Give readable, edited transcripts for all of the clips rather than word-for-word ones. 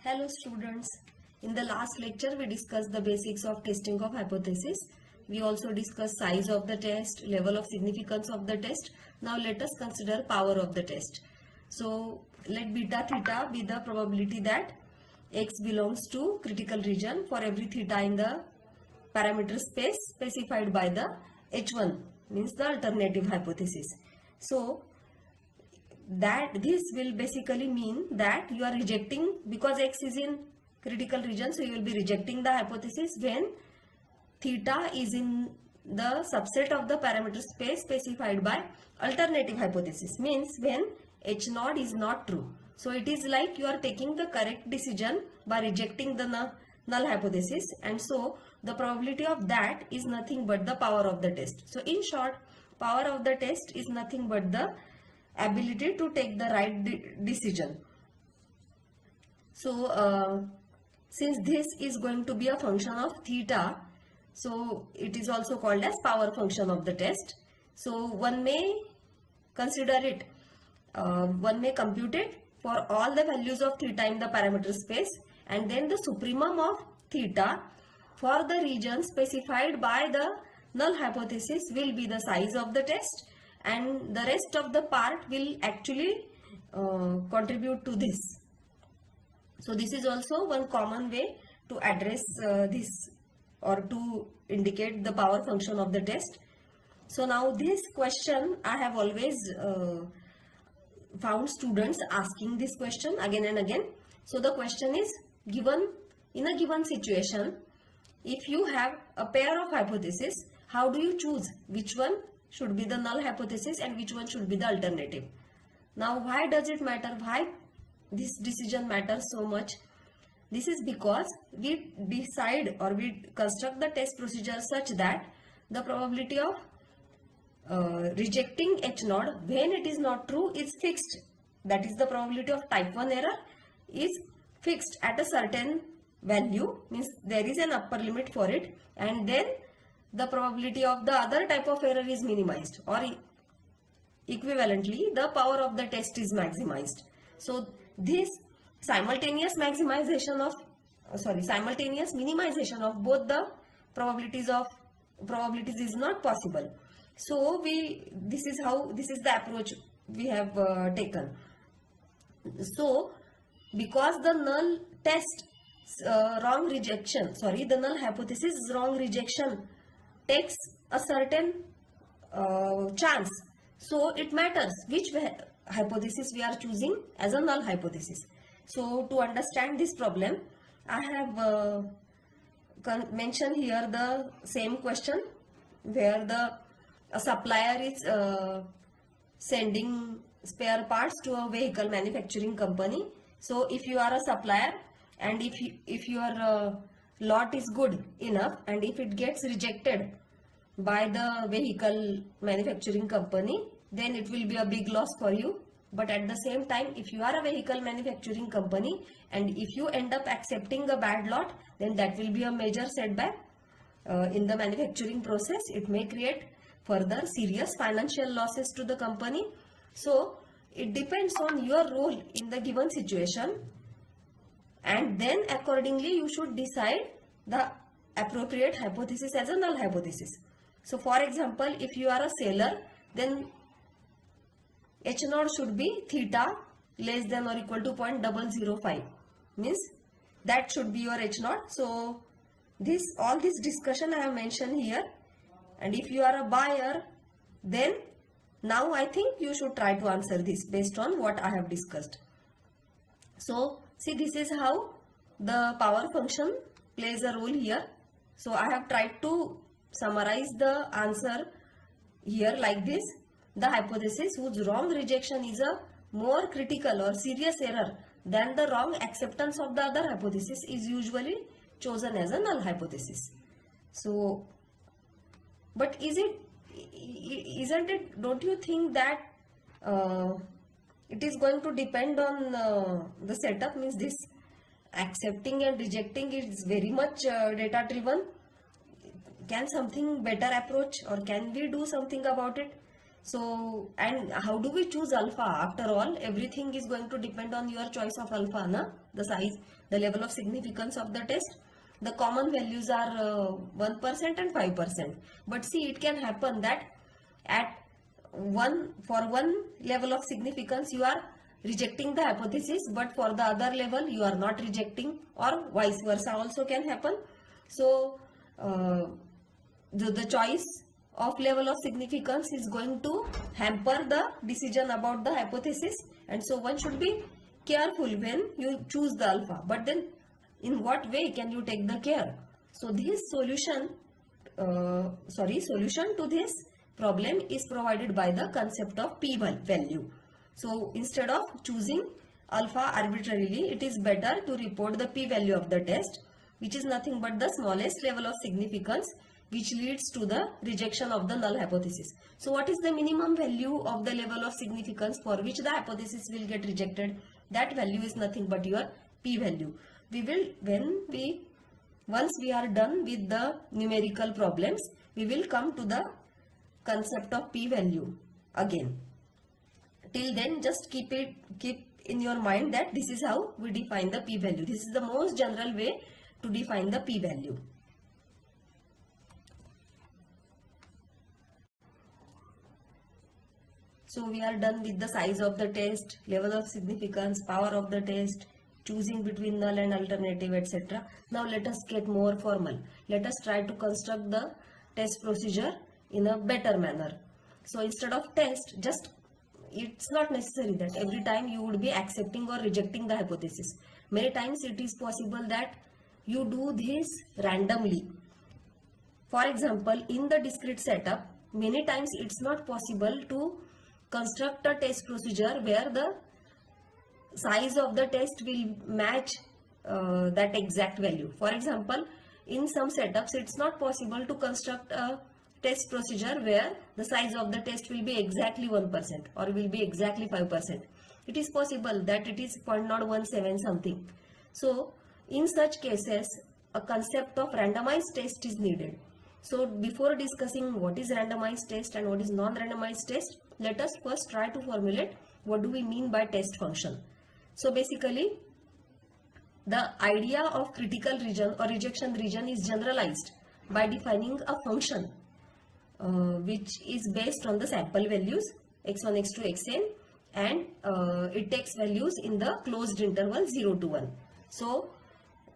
Hello students. In the last lecture we discussed the basics of testing of hypothesis. We also discussed size of the test, level of significance of the test. Now let us consider power of the test. So let beta theta be the probability that x belongs to critical region for every theta in the parameter space specified by the H1, means the alternative hypothesis. So that this will basically mean that you are rejecting, because x is in critical region, so you will be rejecting the hypothesis when theta is in the subset of the parameter space specified by alternative hypothesis, means when h naught is not true. So it is like you are taking the correct decision by rejecting the null hypothesis, and so the probability of that is nothing but the power of the test. So in short, power of the test is nothing but the ability to take the right decision. So since this is going to be a function of theta, so it is also called as power function of the test. So one may consider it, one may compute it for all the values of theta in the parameter space, and then the supremum of theta for the region specified by the null hypothesis will be the size of the test, and the rest of the part will actually contribute to this. So this is also one common way to address this, or to indicate the power function of the test. So now this question, I have always found students asking this question again and again. So the question is given in a given situation, if you have a pair of hypotheses, how do you choose which one should be the null hypothesis and which one should be the alternative? Now why does it matter? Why this decision matters so much? This is because we decide, or we construct the test procedure such that the probability of rejecting H naught when it is not true is fixed. That is, the probability of type 1 error is fixed at a certain value, means there is an upper limit for it, and then the probability of the other type of error is minimized, or equivalently the power of the test is maximized. So this simultaneous minimization of both the probabilities is not possible. So this is the approach we have taken. So because the null hypothesis wrong rejection takes a certain chance, so it matters which hypothesis we are choosing as a null hypothesis. So to understand this problem, I have mentioned here the same question where a supplier is sending spare parts to a vehicle manufacturing company. So if you are a supplier, and if your lot is good enough, and if it gets rejected by the vehicle manufacturing company, then it will be a big loss for you. But at the same time, if you are a vehicle manufacturing company and if you end up accepting a bad lot, then that will be a major setback in the manufacturing process. It may create further serious financial losses to the company. So it depends on your role in the given situation, and then accordingly you should decide the appropriate hypothesis as a null hypothesis. So for example, if you are a seller, then H naught should be theta less than or equal to 0.005, means that should be your H naught. So all this discussion I have mentioned here, and if you are a buyer, then now I think you should try to answer this based on what I have discussed. So see, this is how the power function plays a role here. So I have tried to summarize the answer here like this. The hypothesis whose wrong rejection is a more critical or serious error than the wrong acceptance of the other hypothesis is usually chosen as a null hypothesis. So, but isn't it, don't you think that it is going to depend on the setup, means this accepting and rejecting is very much data driven? Can something better approach, or can we do something about it? So, and how do we choose alpha? After all, everything is going to depend on your choice of alpha, na? The size, the level of significance of the test. The common values are 1% and 5%. But see, it can happen that at for one level of significance you are rejecting the hypothesis, but for the other level you are not rejecting, or vice versa also can happen. So, the choice of level of significance is going to hamper the decision about the hypothesis, and so one should be careful when you choose the alpha. But then in what way can you take the care? So this solution to this problem is provided by the concept of p-value. So instead of choosing alpha arbitrarily, it is better to report the p-value of the test, which is nothing but the smallest level of significance which leads to the rejection of the null hypothesis. So what is the minimum value of the level of significance for which the hypothesis will get rejected? That value is nothing but your p-value. We will, once we are done with the numerical problems, we will come to the concept of p-value again. Till then, just keep in your mind that this is how we define the p-value. This is the most general way to define the p-value. So we are done with the size of the test, level of significance, power of the test, choosing between null and alternative, etc. Now let us get more formal. Let us try to construct the test procedure in a better manner. So instead of test, it's not necessary that every time you would be accepting or rejecting the hypothesis. Many times it is possible that you do this randomly. For example, in the discrete setup, many times it's not possible to construct a test procedure where the size of the test will match that exact value. For example, in some setups it's not possible to construct a test procedure where the size of the test will be exactly 1% or will be exactly 5%. It is possible that it is 0.017 something. So in such cases, a concept of randomized test is needed. So before discussing what is randomized test and what is non-randomized test, let us first try to formulate what do we mean by test function. So basically, the idea of critical region or rejection region is generalized by defining a function which is based on the sample values x1, x2, xn, and it takes values in the closed interval 0 to 1. So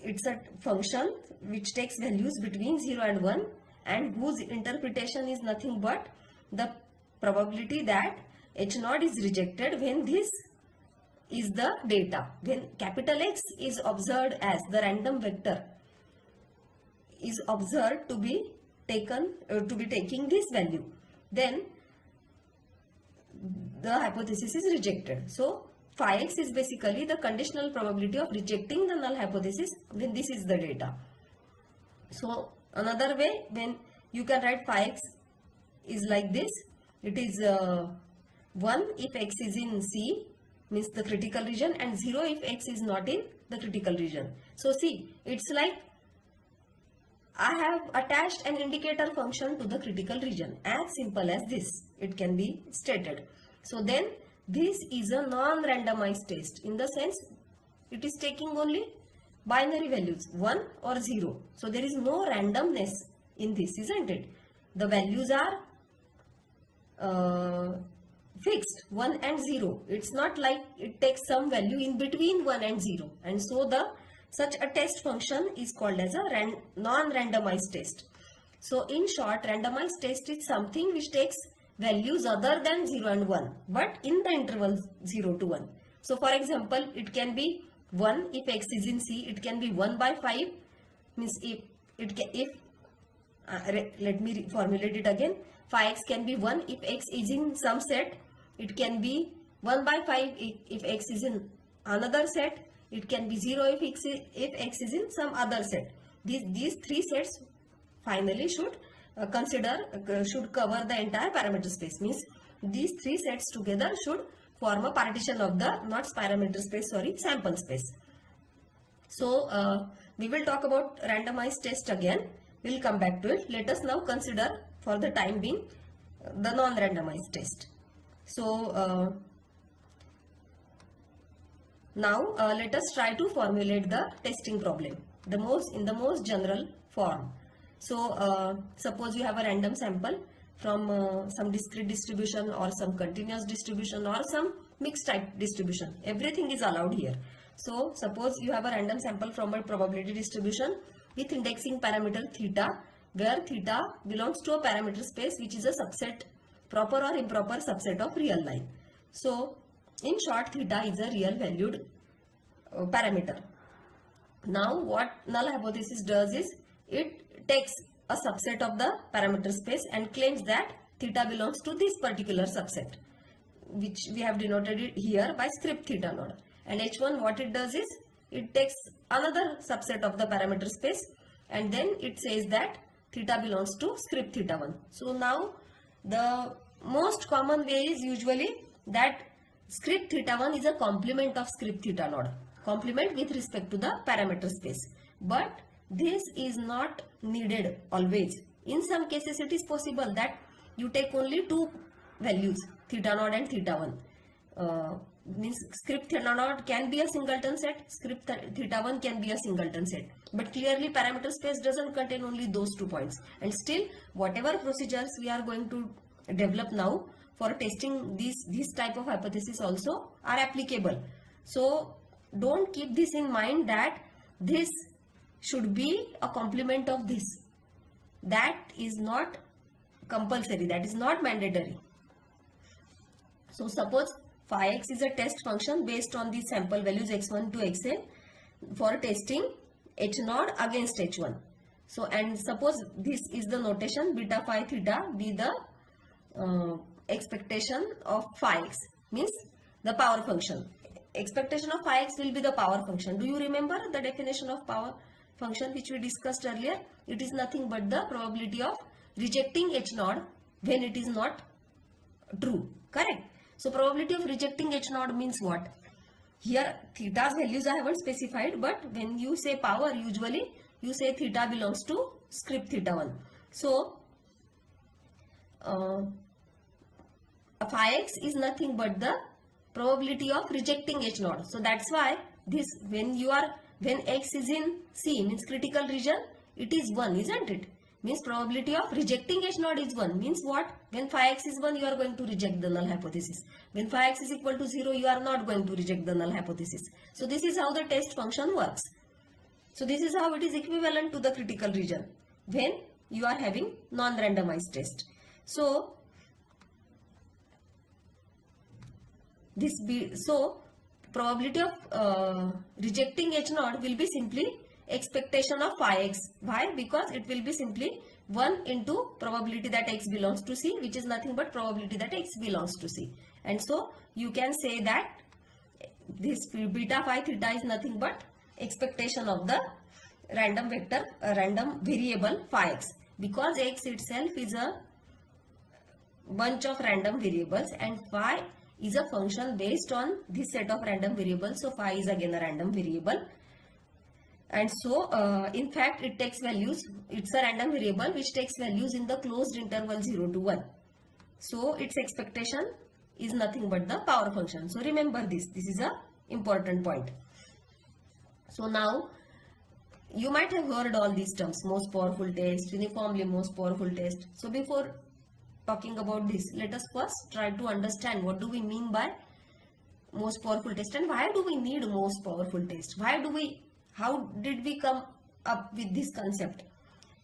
it's a function which takes values between 0 and 1 and whose interpretation is nothing but the probability that H0 is rejected when this is the data. When capital X is observed as the random vector is observed to be taking this value, then the hypothesis is rejected. So phi x is basically the conditional probability of rejecting the null hypothesis when this is the data. So another way, when you can write phi x is like this. It is 1 if x is in C, means the critical region, and 0 if x is not in the critical region. So see, it's like I have attached an indicator function to the critical region. As simple as this, it can be stated. So then this is a non-randomized test in the sense it is taking only binary values 1 or 0. So there is no randomness in this, isn't it? The values are fixed 1 and 0. It's not like it takes some value in between 1 and 0, and so such a test function is called as a non-randomized test. So in short, randomized test is something which takes values other than 0 and 1 but in the interval 0 to 1. So for example, it can be 1 if x is in C, it can be 1 by 5, means let me formulate it again. Phi x can be 1 if x is in some set, it can be 1 by 5 if x is in another set, it can be 0 if x is in some other set. These three sets finally should should cover the entire parameter space, means these three sets together should form a partition of the sample space. So we will talk about randomized test again. We will come back to it. Let us now consider for the time being the non-randomized test. So now let us try to formulate the testing problem in the most general form. So suppose you have a random sample from some discrete distribution or some continuous distribution or some mixed type distribution. Everything is allowed here. So suppose you have a random sample from a probability distribution with indexing parameter theta, where theta belongs to a parameter space which is a subset, proper or improper subset of real line. So in short, theta is a real valued parameter. Now what null hypothesis does is it takes a subset of the parameter space and claims that theta belongs to this particular subset, which we have denoted it here by script theta node. And H1, what it does is it takes another subset of the parameter space and then it says that theta belongs to script theta 1. So now the most common way is usually that script theta 1 is a complement of script theta node, complement with respect to the parameter space. But this is not needed always. In some cases it is possible that you take only two values, theta node and theta 1. Means script theta node can be a singleton set, script theta 1 can be a singleton set. But clearly parameter space doesn't contain only those 2 points. And still whatever procedures we are going to develop now for testing this type of hypothesis also are applicable. So don't keep this in mind that this should be a complement of this. That is not compulsory, that is not mandatory. So suppose phi x is a test function based on the sample values x1 to xn for testing h naught against h1. So and suppose this is the notation, beta phi theta be the expectation of phi x, means the power function. Expectation of phi x will be the power function. Do you remember the definition of power function which we discussed earlier? It is nothing but the probability of rejecting h naught when it is not true. Correct? So probability of rejecting h naught means what? Here theta's values I haven't specified, but when you say power, usually you say theta belongs to script theta 1. So phi x is nothing but the probability of rejecting h naught. So that's why this when x is in C, means critical region, it is 1, isn't it? Means probability of rejecting h naught is 1. Means what? When phi x is 1, you are going to reject the null hypothesis. When phi x is equal to 0, you are not going to reject the null hypothesis. So this is how the test function works. So this is how it is equivalent to the critical region when you are having non-randomized test. So probability of rejecting h naught will be simply expectation of phi x. Why? Because it will be simply 1 into probability that x belongs to C, which is nothing but probability that x belongs to C. And so you can say that this beta phi theta is nothing but expectation of the random vector, random variable phi x, because x itself is a bunch of random variables and phi is a function based on this set of random variables. So phi is again a random variable. And so in fact it takes values, it's a random variable which takes values in the closed interval 0 to 1. So its expectation is nothing but the power function. So remember this is a important point. So now you might have heard all these terms, most powerful test, uniformly most powerful test. So before talking about this, let us first try to understand what do we mean by most powerful test and why do we need most powerful test? How did we come up with this concept?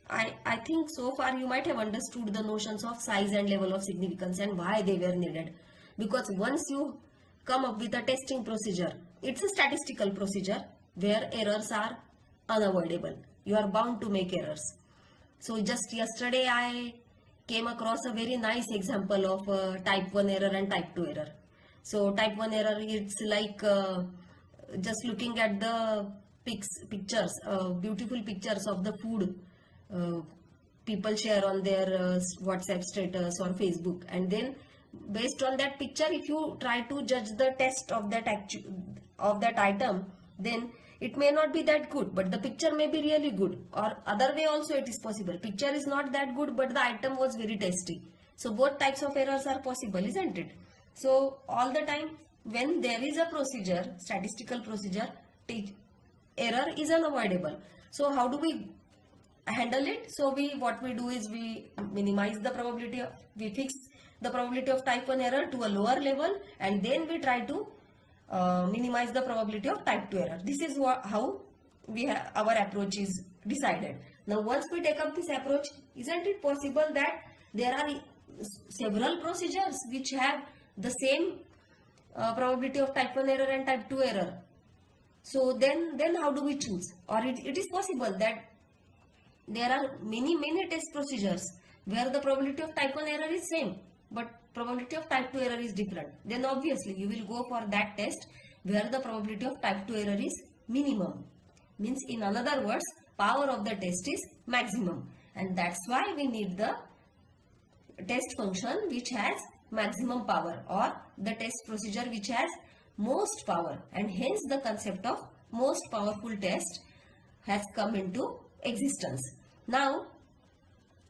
I think so far you might have understood the notions of size and level of significance and why they were needed. Because once you come up with a testing procedure, it's a statistical procedure where errors are unavoidable. You are bound to make errors. So just yesterday I came across a very nice example of type 1 error and type 2 error. So type 1 error, it's like just looking at the pictures, beautiful pictures of the food people share on their WhatsApp status or Facebook, and then based on that picture, if you try to judge the taste of that item, then it may not be that good, but the picture may be really good. Or other way also it is possible. Picture is not that good, but the item was very tasty. So both types of errors are possible, isn't it? So all the time when there is a procedure, statistical procedure, error is unavoidable. So how do we handle it? So what we do is we minimize the probability of, we fix the probability of type 1 error to a lower level, and then we try to minimize the probability of type 2 error. This is how our approach is decided. Now once we take up this approach, isn't it possible that there are several procedures which have the same probability of type 1 error and type 2 error? So then how do we choose? Or it is possible that there are many test procedures where the probability of type 1 error is same, but probability of type 2 error is different. Then obviously you will go for that test where the probability of type 2 error is minimum. Means in other words, power of the test is maximum, and that's why we need the test function which has maximum power, or the test procedure which has most power, and hence the concept of most powerful test has come into existence. Now,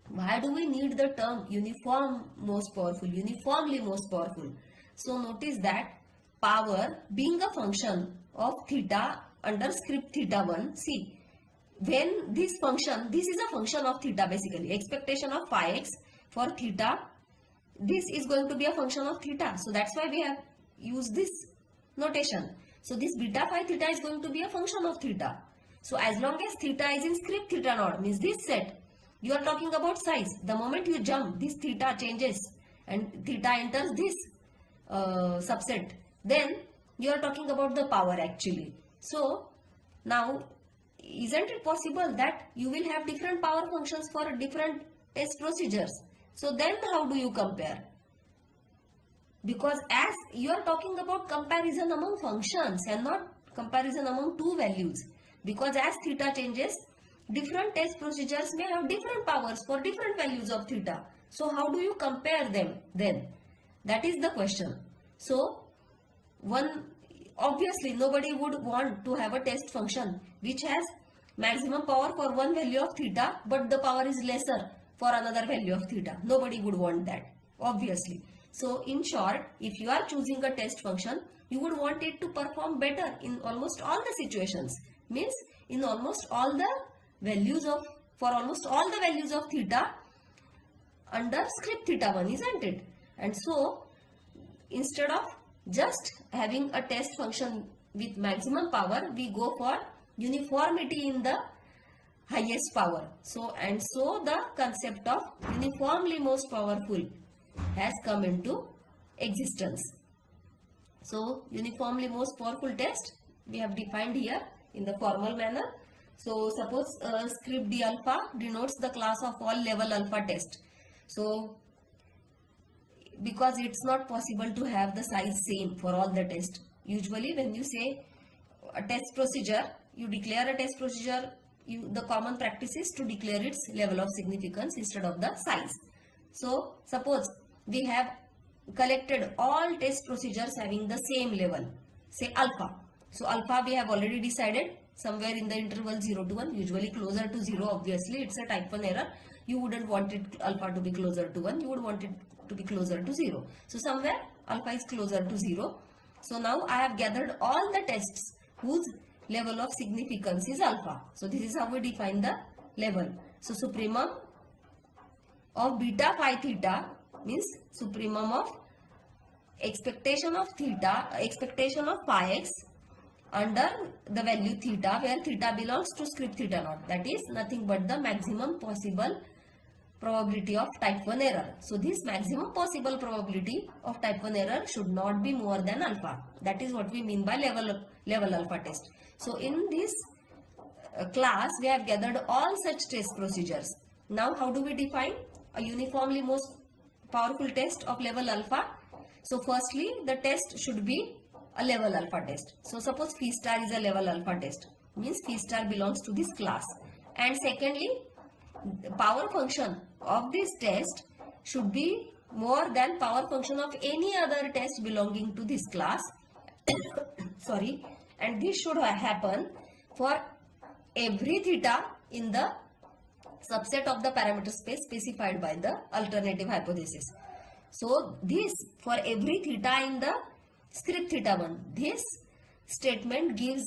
why do we need the term uniform most powerful, uniformly most powerful? So notice that power being a function of theta under script theta 1, see, when this function, this is a function of theta basically, expectation of phi x for theta, this is going to be a function of theta. So that's why we have used this notation. So this beta phi theta is going to be a function of theta. So as long as theta is in script theta naught, means this set, you are talking about size. The moment you jump, this theta changes and theta enters this subset. Then you are talking about the power actually. So now, isn't it possible that you will have different power functions for different test procedures? So then how do you compare? Because as you are talking about comparison among functions and not comparison among two values. Because as theta changes, different test procedures may have different powers for different values of theta. So how do you compare them then? That is the question. So obviously nobody would want to have a test function which has maximum power for one value of theta, but the power is lesser for another value of theta. Nobody would want that, obviously. So in short, if you are choosing a test function, you would want it to perform better in almost all the situations. Means in almost all the values of, for almost all the values of theta under script theta 1, isn't it? And so instead of just having a test function with maximum power, we go for uniformity in the highest power. So the concept of uniformly most powerful has come into existence. So uniformly most powerful test we have defined here in the formal manner. So suppose script d alpha denotes the class of all level alpha test. So because it's not possible to have the size same for all the tests. Usually when you say a test procedure, you declare a test procedure, the common practice is to declare its level of significance instead of the size. So suppose we have collected all test procedures having the same level, say alpha. So alpha we have already decided somewhere in the interval 0 to 1, usually closer to 0, obviously it's a type 1 error. You wouldn't want it alpha to be closer to 1, you would want it to be closer to 0. So somewhere alpha is closer to 0. So now I have gathered all the tests whose level of significance is alpha. So this is how we define the level. So supremum of beta phi theta means supremum of expectation of theta, expectation of phi x under the value theta, where theta belongs to script theta naught. That is nothing but the maximum possible probability of type 1 error. So this maximum possible probability of type 1 error should not be more than alpha. That is what we mean by level alpha test. So in this class we have gathered all such test procedures. Now how do we define a uniformly most powerful test of level alpha? So firstly the test should be a level alpha test. So suppose phi star is a level alpha test, means phi star belongs to this class. And secondly, the power function of this test should be more than power function of any other test belonging to this class. Sorry, and this should happen for every theta in the subset of the parameter space specified by the alternative hypothesis. So this, for every theta in the script theta 1, this statement gives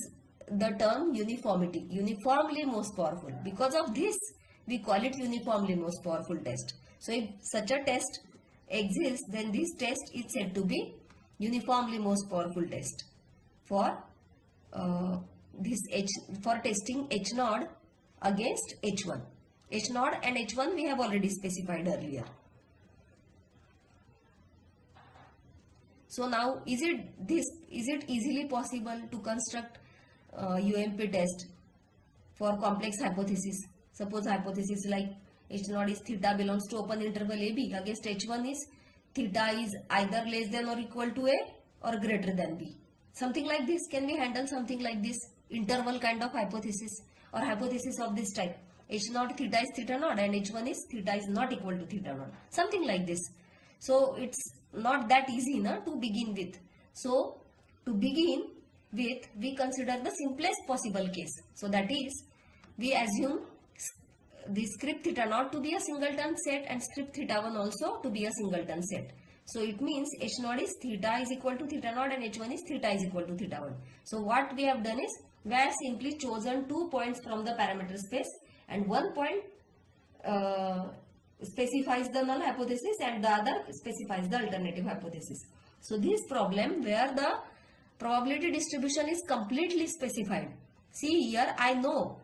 the term uniformity, uniformly most powerful. Because of this, we call it uniformly most powerful test. So if such a test exists, then this test is said to be uniformly most powerful test for for testing H naught against H1. H naught and H1 we have already specified earlier. So now is it easily possible to construct UMP test for complex hypothesis? Suppose hypothesis like H naught is theta belongs to open interval AB against H1 is theta is either less than or equal to A or greater than B. Something like this, can we handle something like this interval kind of hypothesis or hypothesis of this type? H naught theta is theta naught and H1 is theta is not equal to theta naught. Something like this. So it's not that easy to begin with. So to begin with, we consider the simplest possible case. So that is, we assume the script theta naught to be a singleton set and script theta 1 also to be a singleton set. So it means H naught is theta is equal to theta naught and H1 is theta is equal to theta 1. So what we have done is, we have simply chosen 2 points from the parameter space and 1 point specifies the null hypothesis and the other specifies the alternative hypothesis. So this problem where the probability distribution is completely specified. See here, I know.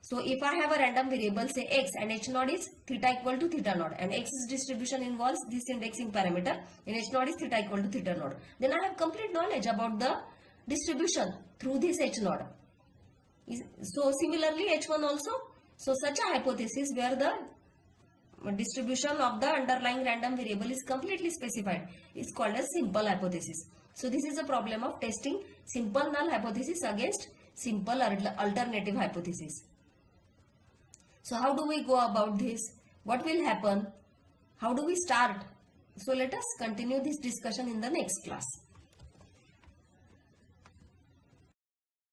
So if I have a random variable say x and H naught is theta equal to theta naught and x's distribution involves this indexing parameter and H naught is theta equal to theta naught, then I have complete knowledge about the distribution through this H naught. So similarly H1 also. So such a hypothesis where the distribution of the underlying random variable is completely specified is called as simple hypothesis. So this is a problem of testing simple null hypothesis against simple alternative hypothesis. So how do we go about this? What will happen? How do we start? So let us continue this discussion in the next class.